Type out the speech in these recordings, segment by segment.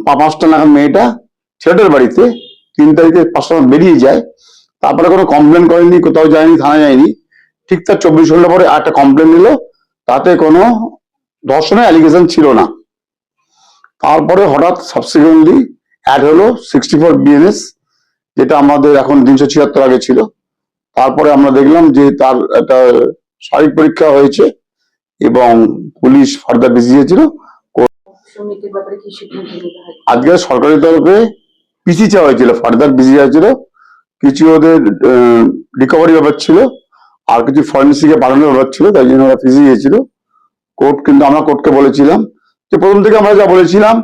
5টা নাগাদ মেয়েটা ছেলেটার বাড়িতে 3 তারিখে 5টা নাগাদ বেরিয়ে যায়। তারপরে কোনো কমপ্লেন করেনি, কোথাও যায়নি, থানায় যায়নি। ঠিক তার 24 ঘন্টা পরে একটা কমপ্লেন নিল, তাতে কোনো ধর্ষণের অ্যালিগেশন ছিল না। তারপরে হঠাৎ সাবসিকুয়েন্টলি অ্যাড হলো 64 বিএনএস, যেটা আমাদের এখন 376 আগে ছিল। তারপরে আমরা দেখলাম যে তার একটা শারীরিক পরীক্ষা হয়েছে এবং পুলিশ ফার্দার বুঝিয়েছিল। আজকে সরকারি তরফে পিসি চাওয়া হয়েছিল, ফার্দার বিজি হয়েছিল, কিছু ওদের রিকভারি ব্যাপার ছিল, আর কিছু ফরেন্সিকে পাঠানোর ব্যাপার ছিল, তাই জন্য ওরা পিসি গিয়েছিল কোর্ট। কিন্তু আমরা কোর্টকে বলেছিলাম যে প্রথম থেকে আমরা যা বলেছিলাম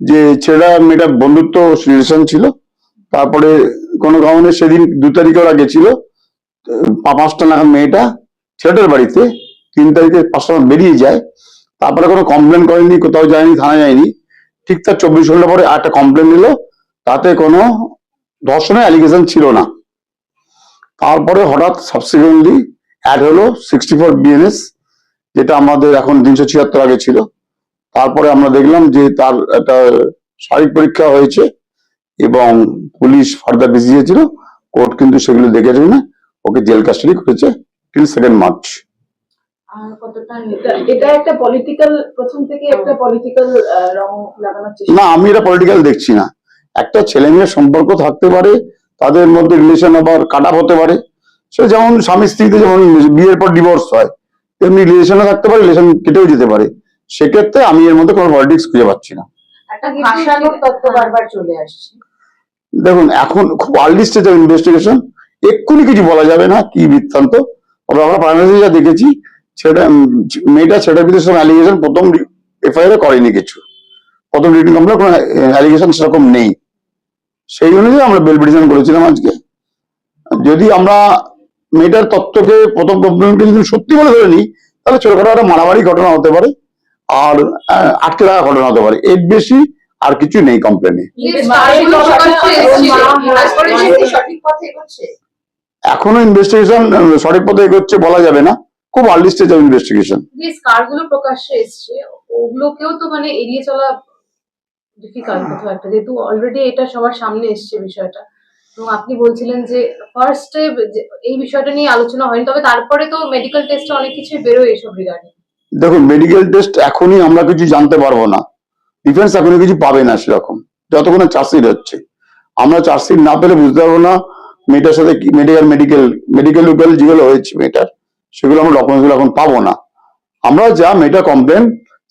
যে ছেলেটা মেয়েটা বন্ধুত্ব রিলেশন ছিল। তারপরে কোনো কারণে সেদিন 2 তারিখে ওরা গেছিল, 5টা নাগাদ মেয়েটা ছেলেটার বাড়িতে 3 তারিখে 5টা নাগাদ বেরিয়ে যায়। তারপরে কোনো কমপ্লেন করেনি, কোথাও যায়নি, থানায় যায়নি। ঠিক তার 24 ঘন্টা পরে একটা কমপ্লেন নিল, তাতে কোনো ধর্ষণের অ্যালিগেশন ছিল না। তারপরে হঠাৎ সাবসিকুয়েন্টলি অ্যাড হলো 64 বিএনএস, যেটা আমাদের এখন 376 আগে ছিল। তারপরে আমরা দেখলাম যে তার একটা শারীরিক পরীক্ষা হয়েছে এবং পুলিশ ফার্দার বুঝিয়েছিল। কোর্ট কিন্তু সেগুলো দেখেছে না, ওকে জেল কাস্টাডি করেছে টিল 2 মার্চ। এটা একটা পলিটিক্যাল, প্রথম থেকে একটা পলিটিক্যাল রং লাগানোর চেষ্টা। না, আমি এটা পলিটিক্যাল দেখছি না। একটা ছেলে মেয়ের সম্পর্ক থাকতে পারে, তাদের মধ্যে রিলেশন আবার কাট আপ হতে পারে। সে যেমন স্বামী স্ত্রীতে যেমন বিয়ের পর ডিভোর্স হয়, তেমনি রিলেশনে থাকতে পারে, রিলেশন কেটেও যেতে পারে। সেক্ষেত্রে আমি এর মধ্যে কোনো পলিটিক্স খুঁজে পাচ্ছি না। একটা ভাষানোর তত্ত্ব বারবার চলে আসছে। দেখুন, এখন খুব আর্লি স্টেজ অফ ইনভেস্টিগেশন, এক্ষুনি কিছু বলা যাবে না কি বৃত্তান্ত। তবে আমরা প্রাইমারি যা দেখেছি, মেয়েটা ছেলেটার বিরুদ্ধে সব অ্যালিগেশন প্রথম এফআইআর করেনি, কিছু প্রথম রিটিং কমপ্লেন কোনো অ্যালিগেশন সেরকম নেই। সেই অনুযায়ী আমরা বেল পিটিশন করেছিলাম আজকে। যদি আমরা মেয়েটার তত্ত্বকে প্রথম কমপ্লেনকে যদি সত্যি বলে ধরে নিই, তাহলে ছোটখাটো একটা মারামারি ঘটনা হতে পারে আর আটকে রাখা ঘটনা হতে পারে, এর বেশি আর কিছু নেই কমপ্লেনে। এখনো ইনভেস্টিগেশন সঠিক পথে এগোচ্ছে বলা যাবে না, খুব আর্লি স্টেজ অফ ইনভেস্টিগেশন। যে স্কারগুলো প্রকাশ্যে এসছে ওগুলোকেও তো মানে এড়িয়ে চলা ডিফিকাল্ট কোথাও একটা, যেহেতু অলরেডি এটা সবার সামনে এসছে বিষয়টা। এবং আপনি বলছিলেন যে ফার্স্টে এই বিষয়টা নিয়ে আলোচনা হয়নি, তবে তারপরে তো মেডিকেল টেস্টে অনেক কিছু বেরোয় এসব রিগার্ডিং। দেখুন, মেডিকেল টেস্ট এখনই আমরা কিছু জানতে পারবো না, ডিফেন্স এখনই কিছু পাবে না সেরকম, যতক্ষণ চার্জশিট হচ্ছে। আমরা চার্জশিট না পেলে বুঝতে পারবো না মেয়েটার সাথে মেডিকেল লোকাল যেগুলো হয়েছে মেয়েটার, সেগুলো আমরা ডকুমেন্টস গুলো এখন পাবো না। আমরা যা মেয়েটা complain,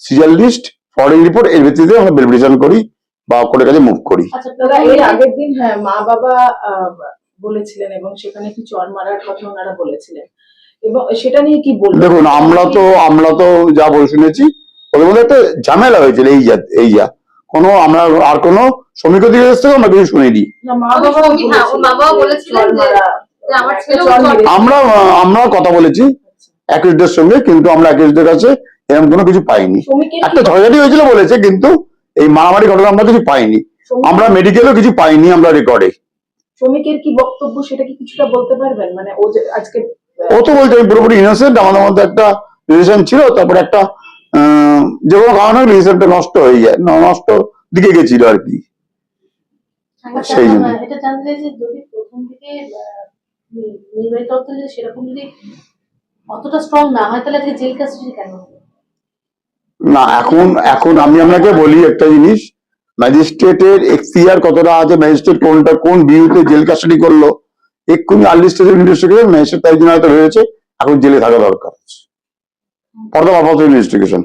serial list, foreign report, এর ভিত্তিতে আমরা বেল পিটিশন করি বা কোর্টের কাছে মুভ করি। আচ্ছা, এর আগের দিন মা বাবা বলেছিলেন এবং সেখানে কি চর মারার কথা ওনারা বলেছিলেন, এবং সেটা নিয়ে কি বলবেন? দেখুন, আমরা তো যা বলে শুনেছি, ওদের মধ্যে একটা ঝামেলা হয়েছিল, এই যা কোনো আমরা আর কোনো শ্রমিক অধিকার থেকে আমরা কিছু শুনিনি। আমরা কথা বলেছি অ্যাকিউজদের সঙ্গে, কিন্তু আমরা অ্যাকিউজদের কাছে এরকম কোনো কিছু পাইনি। একটা ঝগড়াঝাটি হয়েছিল বলেছে, কিন্তু এই মারামারি ঘটনা আমরা কিছু পাইনি। আমরা মেডিকেলও কিছু পাইনি আমরা রেকর্ডে। শ্রমিকের কি বক্তব্য সেটা কি কিছুটা বলতে পারবেন? মানে ও যে আজকে ও তো বলছে আমি পুরোপুরি ইনোসেন্ট, আমাদের মধ্যে একটা রিলেশন ছিল, তারপরে একটা যে কোনো কারণে রিলেশনটা নষ্ট হয়ে যায়, নষ্ট দিকে গেছিল আর কি। সেই জন্য এটা জানতে যে যদি প্রথম থেকে নির্বাহী তত্ত্ব যদি সেরকম যদি অতটা স্ট্রং না হয়, তাহলে আজকে জেল কাস্টডি কেন? না, এখন আমি আপনাকে বলি একটা জিনিস, ম্যাজিস্ট্রেটের এখতিয়ার কতটা আছে, ম্যাজিস্ট্রেট কোন ভিউতে জেল কাস্টডি করলো, এক্ষুনি আর্লি স্টেজে ইনভেস্টিগেশন ম্যাজিস্ট্রেট তাই জন্য হয়তো হয়েছে, এখন জেলে থাকা দরকার আছে for the purpose of investigation.